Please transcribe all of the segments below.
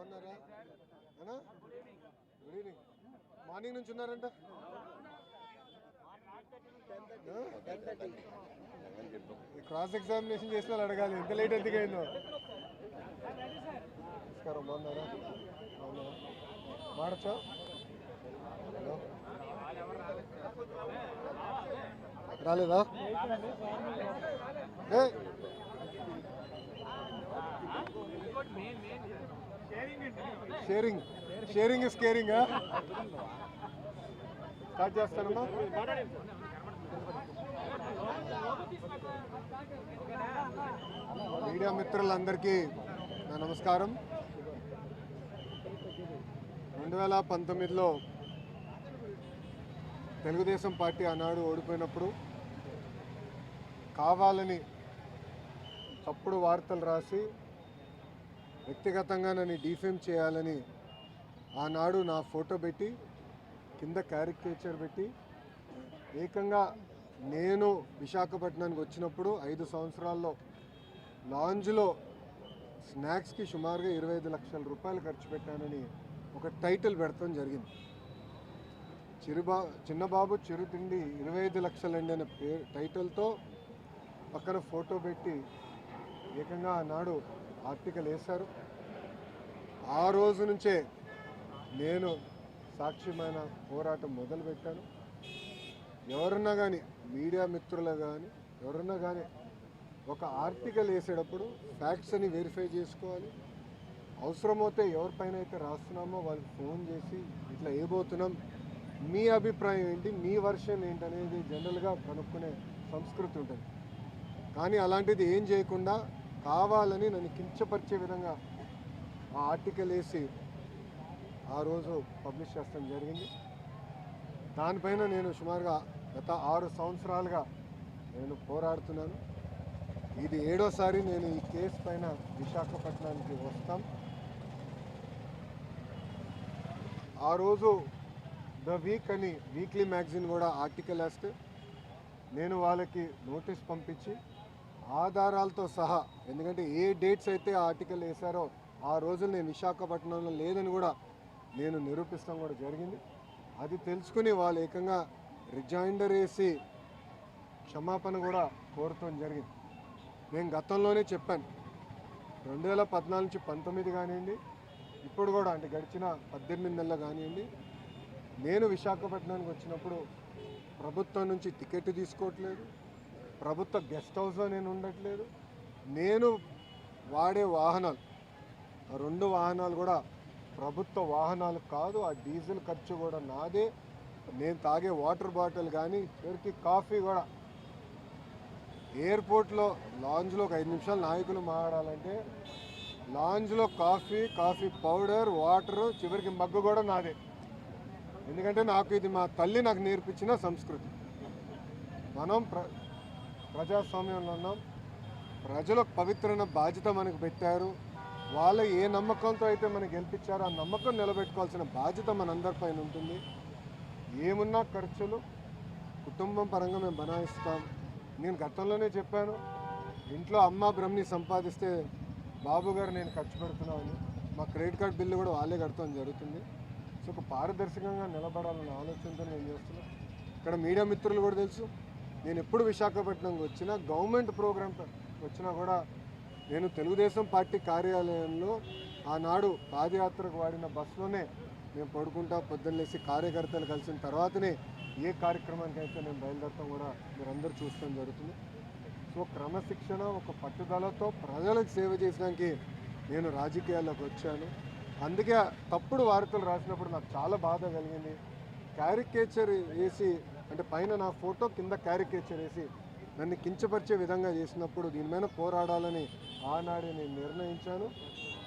బాగున్నారా అన్నా? Good evening. Morning నుంచి ఉన్నారంట. క్రాస్ ఎగ్జామినేషన్ చేసిన వాళ్ళు అడగాలి ఎంత లేట్ ఎందుకు అయిందో. నమస్కారం, బాగున్నారా? బాగున్నారా? మాడచ్చా? హలో, రాలేదా? Sharing sharing is caring. Start చేస్తానమ్మా. మీడియా మిత్రులందరికీ నా నమస్కారం. 2019లో తెలుగుదేశం పార్టీ ఆనాడు ఓడిపోయినప్పుడు కావాలని తప్పుడు వార్తలు రాసి వ్యక్తిగతంగా నన్ను డిఫేమ్ చేయాలని ఆనాడు నా ఫోటో పెట్టి కింద క్యారికేచర్ పెట్టి ఏకంగా నేను విశాఖపట్నానికి వచ్చినప్పుడు 5 సంవత్సరాల్లో లాంజ్లో స్నాక్స్కి సుమారుగా 25 లక్షల రూపాయలు ఖర్చు పెట్టానని ఒక టైటిల్ పెడతాం జరిగింది. చిన్నబాబు చిరుతిండి 25 లక్షలండి అనే టైటిల్తో పక్కన ఫోటో పెట్టి ఏకంగా ఆనాడు ఆర్టికల్ వేశారు. ఆ రోజు నుంచే నేను సాక్ష్యమైన పోరాటం మొదలుపెట్టాను. ఎవరన్నా కానీ మీడియా మిత్రులు కానీ ఎవరన్నా కానీ ఒక ఆర్టికల్ వేసేటప్పుడు ఫ్యాక్ట్స్ అని వెరిఫై చేసుకోవాలి. అవసరమైతే ఎవరిపైన అయితే రాస్తున్నామో వాళ్ళకి ఫోన్ చేసి ఇట్లా వేయబోతున్నాం, మీ అభిప్రాయం ఏంటి, మీ వర్షన్ ఏంటి అనేది జనరల్గా కనుక్కునే సంస్కృతి ఉంటుంది. కానీ అలాంటిది ఏం చేయకుండా కావాలని నన్ను కించపరిచే విధంగా ఆ ఆర్టికల్ వేసి ఆ రోజు పబ్లిష్ చేస్తాం జరిగింది. దానిపైన నేను సుమారుగా గత 6 సంవత్సరాలుగా నేను పోరాడుతున్నాను. ఇది 7వసారి నేను ఈ కేసు పైన విశాఖపట్నానికి వస్తాం. ఆ రోజు ద వీక్ అని వీక్లీ మ్యాగజైన్ కూడా ఆర్టికల్ వేస్తే నేను వాళ్ళకి నోటీస్ పంపించి ఆధారాలతో సహా, ఎందుకంటే ఏ డేట్స్ అయితే ఆ ఆర్టికల్ వేశారో ఆ రోజులు నేను విశాఖపట్నంలో లేదని కూడా నేను నిరూపిస్తాం కూడా జరిగింది. అది తెలుసుకుని వాళ్ళు ఏకంగా రిజైండర్ వేసి క్షమాపణ కూడా కోరటం జరిగింది. నేను గతంలోనే చెప్పాను, 2014 నుంచి 19 కానివ్వండి, ఇప్పుడు కూడా అంటే గడిచిన 18 నెలలు కానివ్వండి, నేను విశాఖపట్నానికి వచ్చినప్పుడు ప్రభుత్వం నుంచి టికెట్ తీసుకోవట్లేదు, ప్రభుత్వ గెస్ట్ హౌస్లో నేను ఉండట్లేదు. నేను వాడే వాహనాలు, ఆ 2 వాహనాలు కూడా ప్రభుత్వ వాహనాలు కాదు. ఆ డీజిల్ ఖర్చు కూడా నాదే. నేను తాగే వాటర్ బాటిల్ కానీ చివరికి కాఫీ కూడా ఎయిర్పోర్ట్లో లాంజ్లో ఒక 5 నిమిషాలు నాయకులు మాట్లాడాలంటే లాంజ్లో కాఫీ పౌడర్, వాటరు, చివరికి మగ్గు కూడా నాదే. ఎందుకంటే నాకు ఇది మా తల్లి నాకు నేర్పించిన సంస్కృతి. మనం ప్రజాస్వామ్యంలో ఉన్నాం. ప్రజలకు పవిత్రమైన బాధ్యత మనకు పెట్టారు. వాళ్ళు ఏ నమ్మకంతో అయితే మనకు గెలిపించారో ఆ నమ్మకం నిలబెట్టుకోవాల్సిన బాధ్యత మనందరిపైన ఉంటుంది. ఏమున్నా ఖర్చులు కుటుంబం పరంగా మేము బనాయిస్తాం. నేను గతంలోనే చెప్పాను, ఇంట్లో అమ్మ బ్రహ్మని సంపాదిస్తే బాబు గారు నేను ఖర్చు పెడుతున్నాను. మా క్రెడిట్ కార్డ్ బిల్లు కూడా వాళ్ళే కడతాం జరుగుతుంది. సో ఒక పారదర్శకంగా నిలబడాలన్న ఆలోచనతో నేను చేస్తున్నాను. ఇక్కడ మీడియా మిత్రులు కూడా తెలుసు, నేను ఎప్పుడు విశాఖపట్నంకి వచ్చినా గవర్నమెంట్ ప్రోగ్రామ్ వచ్చినా కూడా నేను తెలుగుదేశం పార్టీ కార్యాలయంలో ఆనాడు పాదయాత్రకు వాడిన బస్సులోనే మేము పడుకుంటా పొద్దున్నేసి కార్యకర్తలు కలిసిన తర్వాతనే ఏ కార్యక్రమానికి అయితే నేను బయలుదేరతాం కూడా మీరందరూ చూడటం జరుగుతుంది. సో క్రమశిక్షణ, ఒక పట్టుదలతో ప్రజలకు సేవ చేయడానికి నేను రాజకీయాల్లోకి వచ్చాను. అందుకే తప్పుడు వార్తలు రాసినప్పుడు నాకు చాలా బాధ కలిగింది. క్యారికేచర్ వేసి, అంటే పైన నా ఫోటో కింద క్యారికేచర్ వేసి నన్ను కించపరిచే విధంగా చేసినప్పుడు దీని మీద పోరాడాలని ఆనాడే నేను నిర్ణయించాను.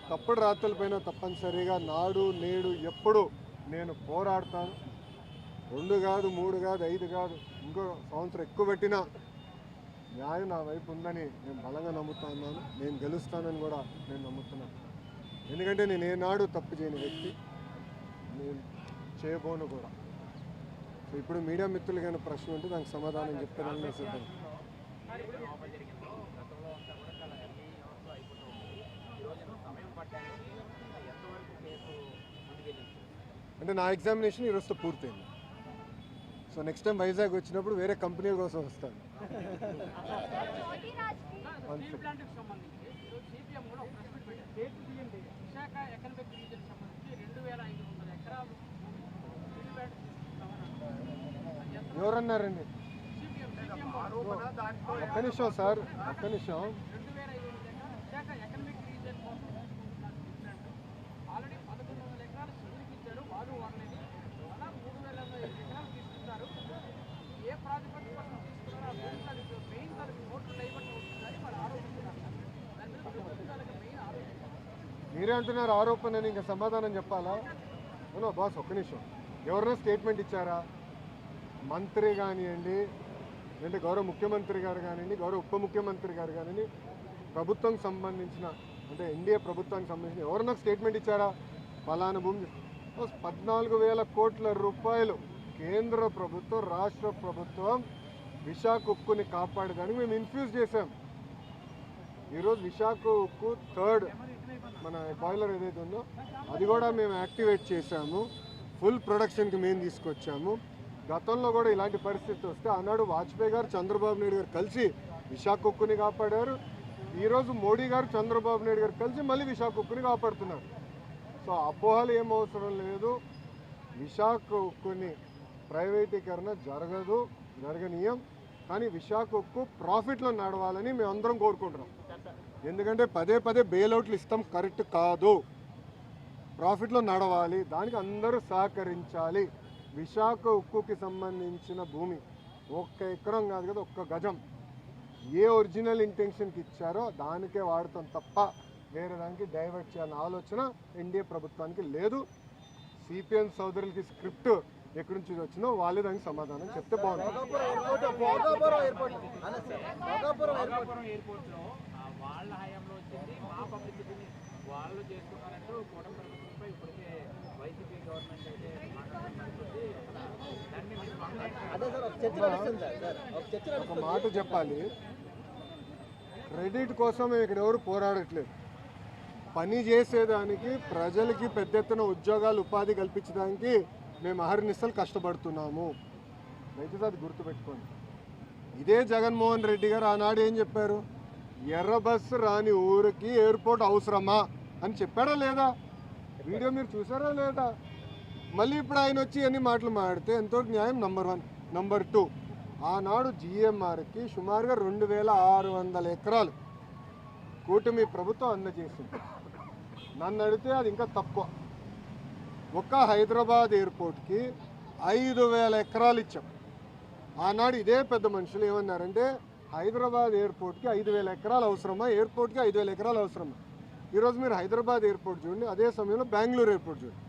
తప్పుడు రాతలపైన తప్పనిసరిగా నాడు నేడు ఎప్పుడు నేను పోరాడతాను. 2 కాదు, 3 కాదు, 5 కాదు, ఇంకో సంవత్సరం ఎక్కువ పెట్టినా న్యాయం నా వైపు ఉందని నేను బలంగా నమ్ముతున్నాను. నేను గెలుస్తానని కూడా నేను నమ్ముతున్నాను. ఎందుకంటే నేను ఏనాడు తప్పు చేయని వ్యక్తి, నేను చేయబోను కూడా. సో ఇప్పుడు మీడియా మిత్రులకి ఏమైనా ప్రశ్న ఉంటే దానికి సమాధానం చెప్తానని సిద్ధం. గతంలో అంతా కూడా చాలా ఎర్లీ అవర్స్లో అయిపోతుంది. ఈరోజు సమయం పట్టడానికి ఎంతవరకు అంటే నా ఎగ్జామినేషన్ ఈరోజుతో పూర్తయింది. సో నెక్స్ట్ టైం వైజాగ్ వచ్చినప్పుడు వేరే కంపెనీల కోసం వస్తాను. ఎవరన్నారండి? ఒక్క నిమిషం సార్, ఒక్క నిమిషం. మీరే అంటున్నారు ఆరోపణ అని, ఇంకా సమాధానం చెప్పాలా? అవునా బాస్, ఒక్క నిమిషం. ఎవరైనా స్టేట్మెంట్ ఇచ్చారా? మంత్రి కానివ్వండి, అంటే గౌరవ ముఖ్యమంత్రి గారు కానివ్వండి, గౌరవ ఉప ముఖ్యమంత్రి గారు కానివ్వండి, ప్రభుత్వం సంబంధించిన అంటే ఎన్డీఏ ప్రభుత్వానికి సంబంధించిన ఎవరైనా స్టేట్మెంట్ ఇచ్చారా? ఫలానా భూమి 14,000 కోట్ల రూపాయలు కేంద్ర ప్రభుత్వం, రాష్ట్ర ప్రభుత్వం విశాఖ ఉక్కుని కాపాడడానికి మేము ఇన్ఫ్యూజ్ చేసాం. ఈరోజు విశాఖ ఉక్కు 3rd మన బాయిలర్ ఏదైతే ఉందో అది కూడా మేము యాక్టివేట్ చేశాము. ఫుల్ ప్రొడక్షన్కి మేము తీసుకొచ్చాము. గతంలో కూడా ఇలాంటి పరిస్థితి వస్తే ఆనాడు వాజ్పేయి గారు, చంద్రబాబు నాయుడు గారు కలిసి విశాఖ ఉక్కుని కాపాడారు. ఈరోజు మోడీ గారు, చంద్రబాబు నాయుడు గారు కలిసి మళ్ళీ విశాఖ ఉక్కుని కాపాడుతున్నారు. సో అపోహలు ఏం అవసరం లేదు. విశాఖ ఉక్కుని ప్రైవేటీకరణ జరగనీయం. కానీ విశాఖ ఉక్కు ప్రాఫిట్లో నడవాలని మేము అందరం కోరుకుంటున్నాం. ఎందుకంటే పదే పదే బెయిల్అవుట్లు ఇస్తాం కరెక్ట్ కాదు. ప్రాఫిట్లో నడవాలి, దానికి అందరూ సహకరించాలి. విశాఖ ఉక్కుకి సంబంధించిన భూమి 1 ఎకరం కాదు కదా, 1 గజం ఏ ఒరిజినల్ ఇంటెన్షన్కి ఇచ్చారో దానికే వాడతాం తప్ప వేరే దానికి డైవర్ట్ చేయాలన్న ఆలోచన ఎన్డీఏ ప్రభుత్వానికి లేదు. సిపిఎం సోదరులకి స్క్రిప్ట్ ఎక్కడి నుంచి వచ్చిందో వాళ్ళే దానికి సమాధానం చెప్తే బాగుంటుంది. ఒక మాట చెప్పాలి, క్రెడిట్ కోసం ఇక్కడ ఎవరు పోరాడట్లేదు. పని చేసేదానికి, ప్రజలకి పెద్ద ఎత్తున ఉద్యోగాలు, ఉపాధి కల్పించడానికి మేము అహర్నిశలు కష్టపడుతున్నాము. దయచేసి అది గుర్తుపెట్టుకోండి. ఇదే జగన్మోహన్ రెడ్డి గారు ఆనాడు ఏం చెప్పారు? ఎర్ర బస్సు రాని ఊరికి ఎయిర్పోర్ట్ అవసరమా అని చెప్పారా లేదా? వీడియో మీరు చూసారా లేదా? మళ్ళీ ఇప్పుడు ఆయన వచ్చి అన్ని మాటలు మాడితే ఎంతవరకు న్యాయం? నంబర్ 1. నంబర్ 2, ఆనాడు జిఎంఆర్కి సుమారుగా 2,600 ఎకరాలు కూటమి ప్రభుత్వం అందజేసింది. నన్ను అడిగితే అది ఇంకా తక్కువ. ఒక్క హైదరాబాద్ ఎయిర్పోర్ట్కి 5,000 ఎకరాలు ఇచ్చాం. ఆనాడు ఇదే పెద్ద మనుషులు ఏమన్నారంటే హైదరాబాద్ ఎయిర్పోర్ట్కి 5,000 ఎకరాలు అవసరమా, ఎయిర్పోర్ట్కి 5,000 ఎకరాలు అవసరమా? ఈరోజు మీరు హైదరాబాద్ ఎయిర్పోర్ట్ చూడండి, అదే సమయంలో బెంగళూరు ఎయిర్పోర్ట్ చూడండి.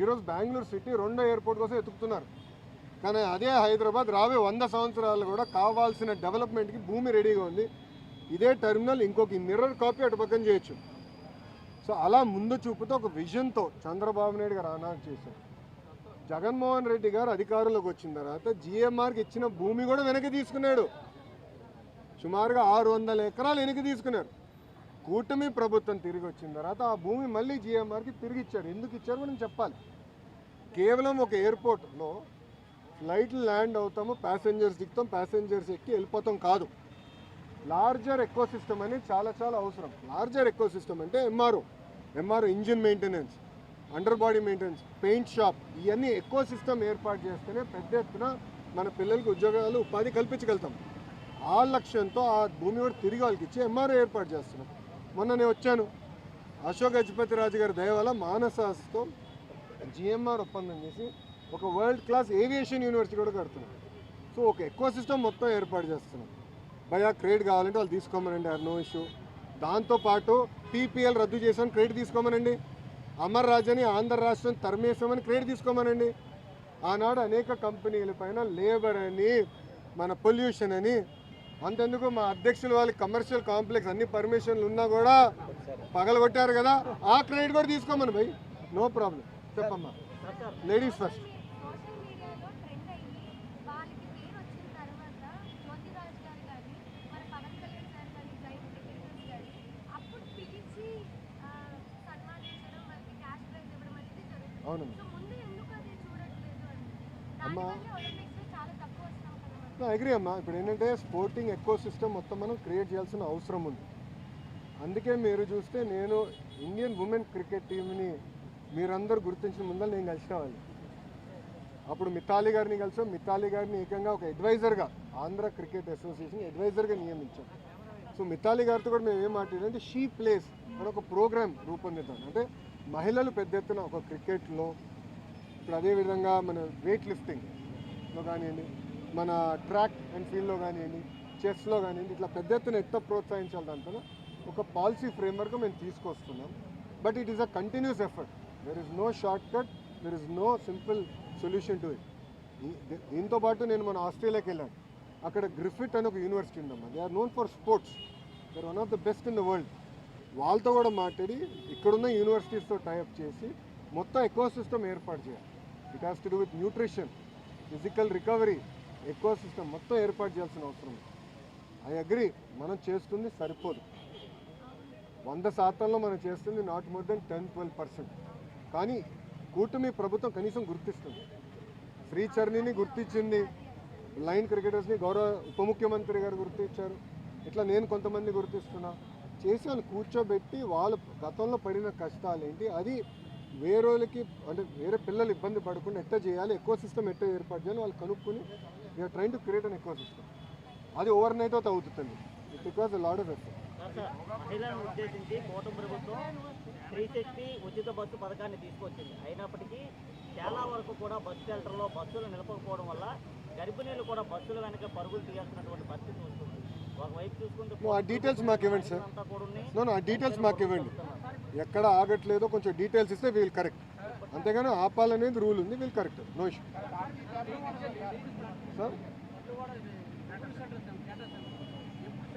ఈరోజు బెంగళూరు సిటీ 2వ ఎయిర్పోర్ట్ కోసం ఎత్తుకుతున్నారు. కానీ అదే హైదరాబాద్ రాబోయే 100 సంవత్సరాలు కూడా కావాల్సిన డెవలప్మెంట్కి భూమి రెడీగా ఉంది. ఇదే టెర్మినల్ ఇంకొక మిర్రర్ కాపీ అటు పక్కన చేయొచ్చు. సో అలా ముందు చూపుతో ఒక విజన్తో చంద్రబాబు నాయుడు గారు ఆనాడు చేశారు. జగన్మోహన్ రెడ్డి గారు అధికారంలోకి వచ్చిన తర్వాత జిఎంఆర్కి ఇచ్చిన భూమి కూడా వెనక్కి తీసుకున్నాడు. సుమారుగా 600 ఎకరాలు వెనక్కి తీసుకున్నారు. కూటమి ప్రభుత్వం తిరిగి వచ్చిన తర్వాత ఆ భూమి మళ్ళీ జిఎంఆర్కి తిరిగి ఇచ్చారు. ఎందుకు ఇచ్చారు మనం చెప్పాలి. కేవలం ఒక ఎయిర్పోర్ట్లో ఫ్లైట్లు ల్యాండ్ అవుతాము, ప్యాసింజర్స్ దిగుతాం, ప్యాసింజర్స్ ఎక్కి వెళ్ళిపోతాం కాదు. లార్జర్ ఎకో సిస్టమ్ అనేది చాలా చాలా అవసరం. లార్జర్ ఎకో సిస్టమ్ అంటే MRO engine maintenance, under body maintenance, paint shop, ఇవన్నీ ఎకో సిస్టమ్ ఏర్పాటు చేస్తేనే పెద్ద ఎత్తున మన పిల్లలకి ఉద్యోగాలు, ఉపాధి కల్పించగలుగుతాం. ఆ లక్ష్యంతో ఆ భూమి కూడా తిరిగి వాళ్ళకి ఇచ్చి ఎంఆర్ఓ ఏర్పాటు చేస్తున్నాం. మొన్న నేను వచ్చాను, అశోక్ గజపతి రాజు గారి దయ వల్ల మానసాస్తో జిఎంఆర్ ఒప్పందం చేసి ఒక వరల్డ్ క్లాస్ ఏవియేషన్ యూనివర్సిటీ కూడా కడుతున్నాం. సో ఒక ఎకో సిస్టమ్ మొత్తం ఏర్పాటు చేస్తున్నాం. భయా క్రెడిట్ కావాలంటే వాళ్ళు తీసుకోమనండి, ఆర్ నో ఇష్యూ. దాంతోపాటు పీపీఎల్ రద్దు చేసామని క్రెడిట్ తీసుకోమనండి. అమర్ రాజని ఆంధ్ర రాష్ట్రం తరిమేసామని క్రెడిట్ తీసుకోమనండి. ఆనాడు అనేక కంపెనీల పైన లేబర్ అని, మన పొల్యూషన్ అని, అంతెందుకు మా అధ్యక్షులు వాళ్ళకి కమర్షియల్ కాంప్లెక్స్ అన్ని పర్మిషన్లు ఉన్నా కూడా పగలగొట్టారు కదా, ఆ క్రెడిట్ కూడా తీసుకోమని భయ్, నో ప్రాబ్లం. చెప్పమ్మా, లేడీస్ ఫస్ట్. అవునమ్మా. అమ్మా అగ్రీ అమ్మా. ఇప్పుడు ఏంటంటే స్పోర్టింగ్ ఎకో సిస్టమ్ మొత్తం మనం క్రియేట్ చేయాల్సిన అవసరం ఉంది. అందుకే మీరు చూస్తే నేను ఇండియన్ ఉమెన్ క్రికెట్ టీంని మీరందరూ గుర్తించిన ముందర నేను కలిసిన వాళ్ళు. అప్పుడు మిథాలీ గారిని కలిసాం. మిథాలీ గారిని ఏకంగా ఒక అడ్వైజర్గా ఆంధ్ర క్రికెట్ అసోసియేషన్ అడ్వైజర్గా నియమించాం. సో మిథాలీ గారితో కూడా మేము ఏం మాట్లాడారంటే షీ ప్లేస్ అని ఒక ప్రోగ్రామ్ రూపొందిద్దాం. అంటే మహిళలు పెద్ద ఎత్తున ఒక క్రికెట్లో, ఇప్పుడు అదేవిధంగా మన వెయిట్ లిఫ్టింగ్లో కానివ్వండి, మన ట్రాక్ అండ్ ఫీల్డ్లో కానివ్వండి, చెస్లో కానివ్వండి, ఇట్లా పెద్ద ఎత్తున ఎంత ప్రోత్సహించాలి దాంట్లో ఒక పాలసీ ఫ్రేమ్వర్క్ మేము తీసుకొస్తున్నాం. But it is a continuous effort. There is no shortcut, there is no simple solution to it. దీంతో పాటు నేను మన ఆస్ట్రేలియాకి వెళ్ళాను. అక్కడ గ్రిఫిట్ అని ఒక యూనివర్సిటీ ఉందమ్మా. They are known for sports. They are one of the best in the world. వాళ్ళతో కూడా మాట్లాడి ఇక్కడున్న యూనివర్సిటీస్తో టైఅప్ చేసి మొత్తం ఎకో సిస్టమ్ ఏర్పాటు చేయాలి. It has to do with nutrition, physical recovery, eco system మొత్తం ఏర్పాటు చేయాల్సిన అవసరం ఉంది. ఐ అగ్రీ, మనం చేస్తుంది సరిపోదు. 100% మనం చేస్తుంది నాట్ మోర్ దెన్ 10-12%. కానీ కూటమి ప్రభుత్వం కనీసం గుర్తిస్తుంది. శ్రీచరణిని గుర్తించింది, బ్లైండ్ క్రికెటర్స్ని గౌరవ ఉప ముఖ్యమంత్రి గారు గుర్తించారు. ఇట్లా నేను కొంతమంది గుర్తిస్తున్నా. చేసి వాళ్ళు కూర్చోబెట్టి వాళ్ళు గతంలో పడిన కష్టాలు ఏంటి, అది వేరేకి అంటే వేరే పిల్లలు ఇబ్బంది పడకుండా ఎట్లా చేయాలి, ఎకో సిస్టమ్ ఎట్లా ఏర్పాటు చేయాలి వాళ్ళు కనుక్కొని we're trying to create an ecosystem. అది ఓవర్ నైట్ అయితే అవుతుంది. It because lot of effort. మహిళలను ఉద్దేశించి కూటమి ప్రభుత్వం స్త్రీశక్తి ఉచిత బస్సు పథకాన్ని తీసుకొచ్చింది. అయినప్పటికీ చాలా వరకు కూడా బస్సు షెల్టర్లో బస్సులు నిలపకపోవడం వల్ల గర్భిణీలు కూడా బస్సుల వెనక పరుగులు తీయాల్సినటువంటి పరిస్థితి వస్తుంది. ఒకవైపు చూసుకుంటే ఆ డీటెయిల్స్ మాకు ఇవ్వండి సార్. ఆ డీటెయిల్స్ మాకు ఇవ్వండి. ఎక్కడ ఆగట్లేదో కొంచెం డీటెయిల్స్ ఇస్తే వీల్ కరెక్ట్. అంతేగాని ఆపాలనేది రూల్ ఉంది, we'll correct. No issue sir.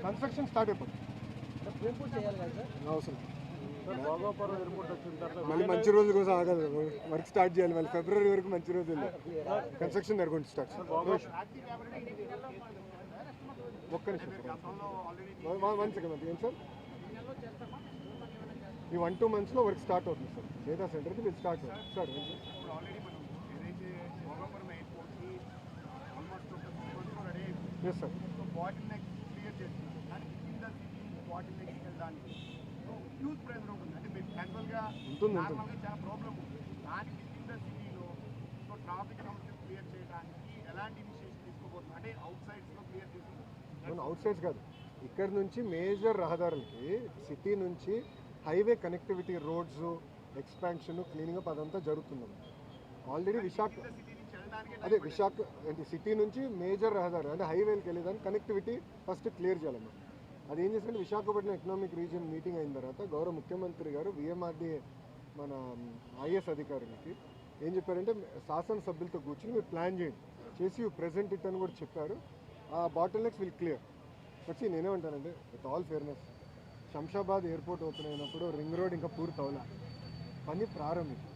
Construction start అయిపోతుంది. అవసరం మళ్ళీ మంచి రోజు కోసం ఆగదు. వర్క్ స్టార్ట్ చేయాలి. మళ్ళీ ఫిబ్రవరి వరకు మంచి రోజు వెళ్ళి కన్స్ట్రక్షన్ జరుగుతుంది స్టార్ట్. ఒక్క నిమిషం 1 సెకండ్. ఏం సార్, ఈ 1-2 మంత్స్లో వర్క్ స్టార్ట్ అవుతుంది సార్. డేటా సెంటర్కి మీరు start sir. Yes sir. Outsides కాదు, ఇక్కడ నుంచి మేజర్ రహదారులకి సిటీ నుంచి highway connectivity, roads expansion, cleaning up అదంతా జరుగుతుంది. ఆల్రెడీ విశాఖ అంటే సిటీ నుంచి మేజర్ రహదారి అంటే హైవేకి వెళ్ళేదానికి కనెక్టివిటీ ఫస్ట్ క్లియర్ చేయాలన్నమాట. అది ఏం చేస్తుంటే విశాఖపట్నం ఎకనామిక్ రీజియన్ మీటింగ్ అయిన తర్వాత గౌరవ ముఖ్యమంత్రి గారు విఎంఆర్డీఏ మన ఐఎస్ అధికారులకి ఏం చెప్పారంటే శాసనసభ్యులతో కూర్చొని మీరు ప్లాన్ చేసి ప్రెజెంట్ ఇట్ అని కూడా చెప్పారు. ఆ బాటిల్ నెక్స్ విల్ క్లియర్. వచ్చి నేనేమంటానంటే with all fairness, Shamshabad airport open అయినప్పుడు రింగ్ రోడ్ ఇంకా పూర్తి అవ్వలే, పని ప్రారంభించి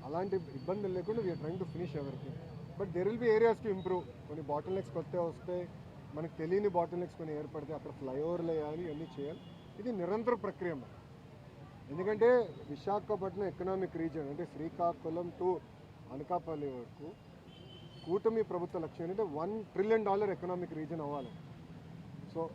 అలాంటి ఇబ్బందులు లేకుండా we're trying to finish everything. But there will be areas to improve. కొన్ని బాటిల్ నెక్స్ కొత్త వస్తే, మనకు తెలియని బాటిల్ నెక్స్ కొన్ని ఏర్పడితే అక్కడ ఫ్లైఓవర్లు వేయాలి, ఇవన్నీ చేయాలి. ఇది నిరంతర ప్రక్రియ. ఎందుకంటే విశాఖపట్నం ఎకనామిక్ రీజియన్ అంటే శ్రీకాకుళం టు అనకాపల్లి వరకు కూటమి ప్రభుత్వ లక్ష్యం ఏంటంటే $1 ట్రిలియన్ ఎకనామిక్ రీజియన్ అవ్వాలి.